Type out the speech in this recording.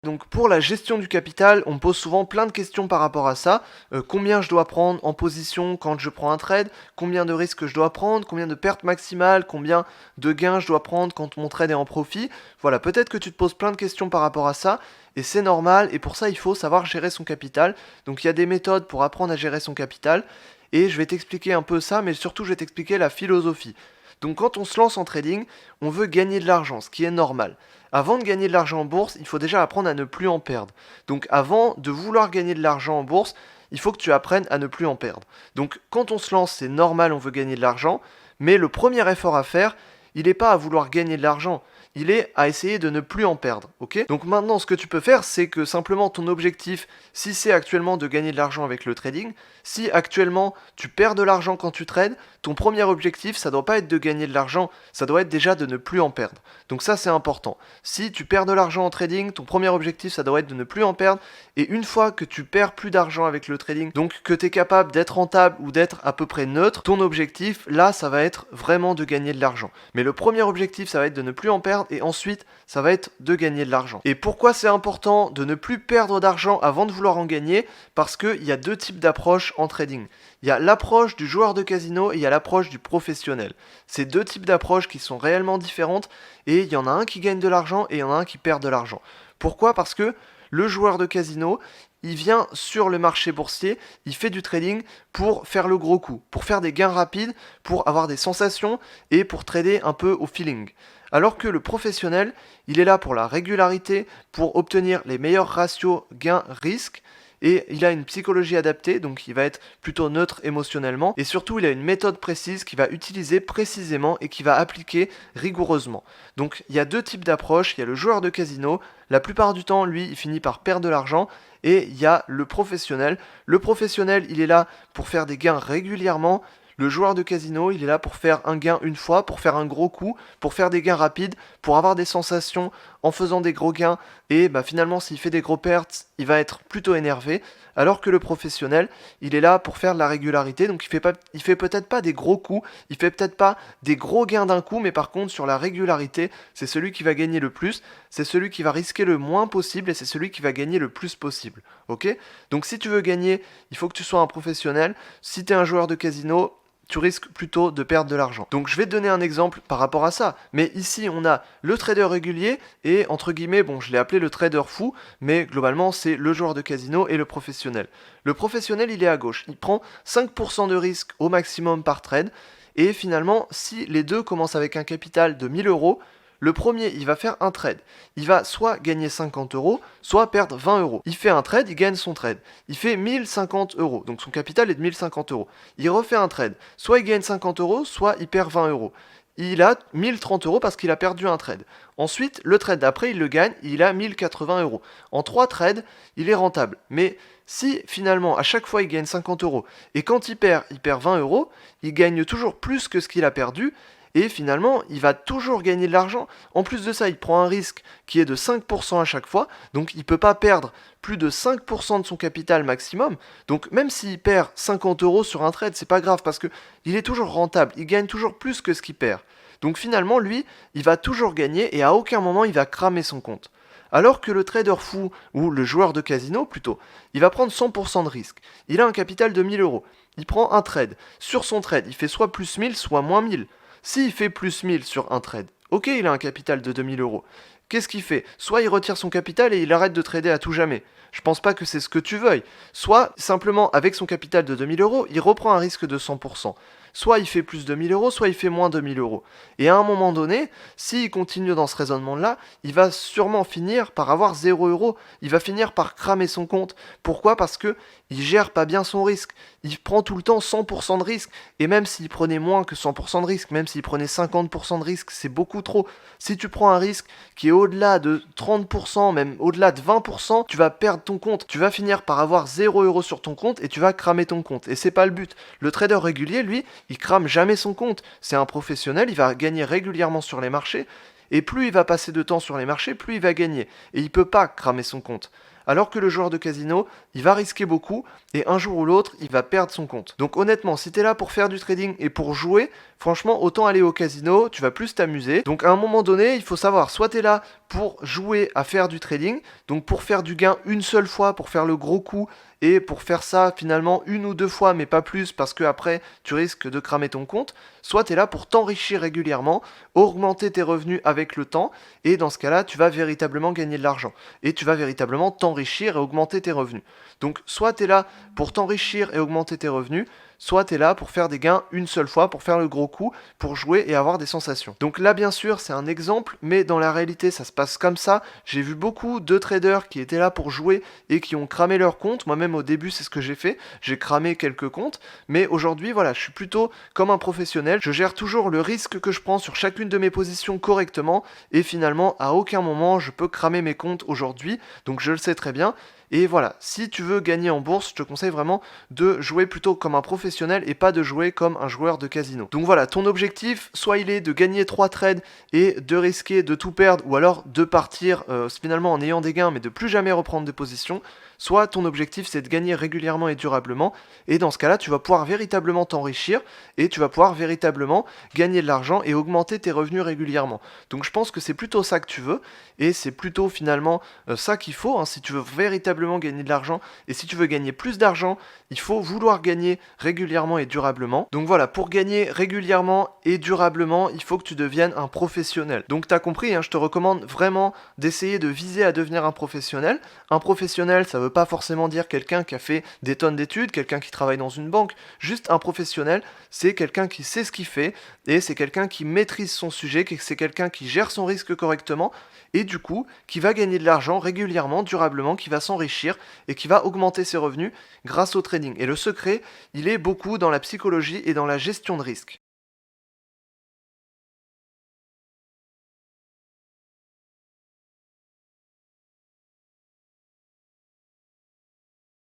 Donc pour la gestion du capital, on me pose souvent plein de questions par rapport à ça. Combien je dois prendre en position quand je prends un trade? Combien de risques je dois prendre? Combien de pertes maximales? Combien de gains je dois prendre quand mon trade est en profit? Voilà, peut-être que tu te poses plein de questions par rapport à ça, et c'est normal, et pour ça il faut savoir gérer son capital. Donc il y a des méthodes pour apprendre à gérer son capital, et je vais t'expliquer un peu ça, mais surtout je vais t'expliquer la philosophie. Donc quand on se lance en trading, on veut gagner de l'argent, ce qui est normal. Avant de gagner de l'argent en bourse, il faut déjà apprendre à ne plus en perdre. Donc avant de vouloir gagner de l'argent en bourse, il faut que tu apprennes à ne plus en perdre. Donc quand on se lance, c'est normal, on veut gagner de l'argent, mais le premier effort à faire, il n'est pas à vouloir gagner de l'argent, il est à essayer de ne plus en perdre, ok? Donc maintenant, ce que tu peux faire, c'est que simplement ton objectif, si c'est actuellement de gagner de l'argent avec le trading, si actuellement tu perds de l'argent quand tu trades, ton premier objectif, ça doit pas être de gagner de l'argent, ça doit être déjà de ne plus en perdre. Donc ça, c'est important. Si tu perds de l'argent en trading, ton premier objectif, ça doit être de ne plus en perdre. Et une fois que tu perds plus d'argent avec le trading, donc que tu es capable d'être rentable ou d'être à peu près neutre, ton objectif, là, ça va être vraiment de gagner de l'argent. Mais le premier objectif, ça va être de ne plus en perdre, et ensuite, ça va être de gagner de l'argent. Et pourquoi c'est important de ne plus perdre d'argent avant de vouloir en gagner? Parce qu'il y a deux types d'approches en trading. Il y a l'approche du joueur de casino et il y a l'approche du professionnel. C'est deux types d'approches qui sont réellement différentes, et il y en a un qui gagne de l'argent et il y en a un qui perd de l'argent. Pourquoi? Parce que le joueur de casino, il vient sur le marché boursier, il fait du trading pour faire le gros coup, pour faire des gains rapides, pour avoir des sensations et pour trader un peu au feeling. Alors que le professionnel, il est là pour la régularité, pour obtenir les meilleurs ratios gains-risques, et il a une psychologie adaptée, donc il va être plutôt neutre émotionnellement, et surtout il a une méthode précise qu'il va utiliser précisément et qu'il va appliquer rigoureusement. Donc il y a deux types d'approches, il y a le joueur de casino, la plupart du temps lui il finit par perdre de l'argent, et il y a le professionnel. Le professionnel il est là pour faire des gains régulièrement. Le joueur de casino, il est là pour faire un gain une fois, pour faire un gros coup, pour faire des gains rapides, pour avoir des sensations en faisant des gros gains, et finalement s'il fait des gros pertes, il va être plutôt énervé, alors que le professionnel, il est là pour faire de la régularité, donc il fait peut-être pas des gros coups, il fait peut-être pas des gros gains d'un coup, mais par contre sur la régularité, c'est celui qui va gagner le plus, c'est celui qui va risquer le moins possible, et c'est celui qui va gagner le plus possible, ok? Donc si tu veux gagner, il faut que tu sois un professionnel. Si tu es un joueur de casino, tu risques plutôt de perdre de l'argent. Donc je vais te donner un exemple par rapport à ça. Mais ici, on a le trader régulier et entre guillemets, bon, je l'ai appelé le trader fou, mais globalement, c'est le joueur de casino et le professionnel. Le professionnel, il est à gauche. Il prend 5% de risque au maximum par trade. Et finalement, si les deux commencent avec un capital de 1000 euros, le premier, il va faire un trade. Il va soit gagner 50 euros, soit perdre 20 euros. Il fait un trade, il gagne son trade. Il fait 1050 euros, donc son capital est de 1050 euros. Il refait un trade. Soit il gagne 50 euros, soit il perd 20 euros. Il a 1030 euros parce qu'il a perdu un trade. Ensuite, le trade d'après, il le gagne, il a 1080 euros. En 3 trades, il est rentable. Mais si finalement, à chaque fois, il gagne 50 euros, et quand il perd 20 euros, il gagne toujours plus que ce qu'il a perdu, et finalement, il va toujours gagner de l'argent. En plus de ça, il prend un risque qui est de 5% à chaque fois, donc il ne peut pas perdre plus de 5% de son capital maximum. Donc même s'il perd 50 euros sur un trade, c'est pas grave parce que il est toujours rentable, il gagne toujours plus que ce qu'il perd. Donc finalement, lui, il va toujours gagner et à aucun moment il va cramer son compte. Alors que le trader fou, ou le joueur de casino plutôt, il va prendre 100% de risque. Il a un capital de 1000 euros. Il prend un trade. Sur son trade, il fait soit plus 1000, soit moins 1000. S'il fait plus 1000 sur un trade, ok, il a un capital de 2000 euros. Qu'est-ce qu'il fait? Soit il retire son capital et il arrête de trader à tout jamais. Je pense pas que c'est ce que tu veuilles. Soit, simplement, avec son capital de 2000 euros, il reprend un risque de 100%. Soit il fait plus de 1000 euros, soit il fait moins de 1000 euros. Et à un moment donné, s'il continue dans ce raisonnement-là, il va sûrement finir par avoir 0 euros. Il va finir par cramer son compte. Pourquoi? Parce que il gère pas bien son risque. Il prend tout le temps 100% de risque. Et même s'il prenait moins que 100% de risque, même s'il prenait 50% de risque, c'est beaucoup trop. Si tu prends un risque qui est au-delà de 30%, même au-delà de 20%, tu vas perdre ton compte. Tu vas finir par avoir 0 euros sur ton compte et tu vas cramer ton compte. Et c'est pas le but. Le trader régulier, lui, il crame jamais son compte. C'est un professionnel, il va gagner régulièrement sur les marchés. Et plus il va passer de temps sur les marchés, plus il va gagner. Et il peut pas cramer son compte. alors que le joueur de casino, il va risquer beaucoup et un jour ou l'autre, il va perdre son compte. Donc honnêtement, si tu es là pour faire du trading et pour jouer, franchement, autant aller au casino, tu vas plus t'amuser. Donc à un moment donné, il faut savoir, soit tu es là pour jouer à faire du trading, donc pour faire du gain une seule fois, pour faire le gros coup, et pour faire ça finalement une ou deux fois, mais pas plus, parce que après tu risques de cramer ton compte, soit tu es là pour t'enrichir régulièrement, augmenter tes revenus avec le temps, et dans ce cas-là, tu vas véritablement gagner de l'argent, et tu vas véritablement t'enrichir et augmenter tes revenus. Donc soit tu es là pour t'enrichir et augmenter tes revenus, soit tu es là pour faire des gains une seule fois, pour faire le gros coup, pour jouer et avoir des sensations. Donc là, bien sûr, c'est un exemple, mais dans la réalité, ça se passe comme ça. J'ai vu beaucoup de traders qui étaient là pour jouer et qui ont cramé leur compte. Moi-même, au début, c'est ce que j'ai fait. J'ai cramé quelques comptes, mais aujourd'hui, voilà, je suis plutôt comme un professionnel. Je gère toujours le risque que je prends sur chacune de mes positions correctement, et finalement, à aucun moment, je peux cramer mes comptes aujourd'hui. Donc je le sais très bien. Et voilà, si tu veux gagner en bourse, je te conseille vraiment de jouer plutôt comme un professionnel et pas de jouer comme un joueur de casino. Donc voilà, ton objectif, soit il est de gagner 3 trades et de risquer de tout perdre, ou alors de partir finalement en ayant des gains mais de plus jamais reprendre des positions, soit ton objectif c'est de gagner régulièrement et durablement, et dans ce cas-là tu vas pouvoir véritablement t'enrichir et tu vas pouvoir véritablement gagner de l'argent et augmenter tes revenus régulièrement. Donc je pense que c'est plutôt ça que tu veux, et c'est plutôt finalement ça qu'il faut, hein, si tu veux véritablement gagner de l'argent, et si tu veux gagner plus d'argent, il faut vouloir gagner régulièrement et durablement. Donc voilà, pour gagner régulièrement et durablement, il faut que tu deviennes un professionnel. Donc tu as compris, hein, je te recommande vraiment d'essayer de viser à devenir un professionnel. Un professionnel, ça veut pas forcément dire quelqu'un qui a fait des tonnes d'études, quelqu'un qui travaille dans une banque. Juste un professionnel, c'est quelqu'un qui sait ce qu'il fait, et c'est quelqu'un qui maîtrise son sujet, c'est quelqu'un qui gère son risque correctement, et du coup, qui va gagner de l'argent régulièrement, durablement, qui va s'enrichir et qui va augmenter ses revenus grâce au trading. Et le secret, il est beaucoup dans la psychologie et dans la gestion de risque.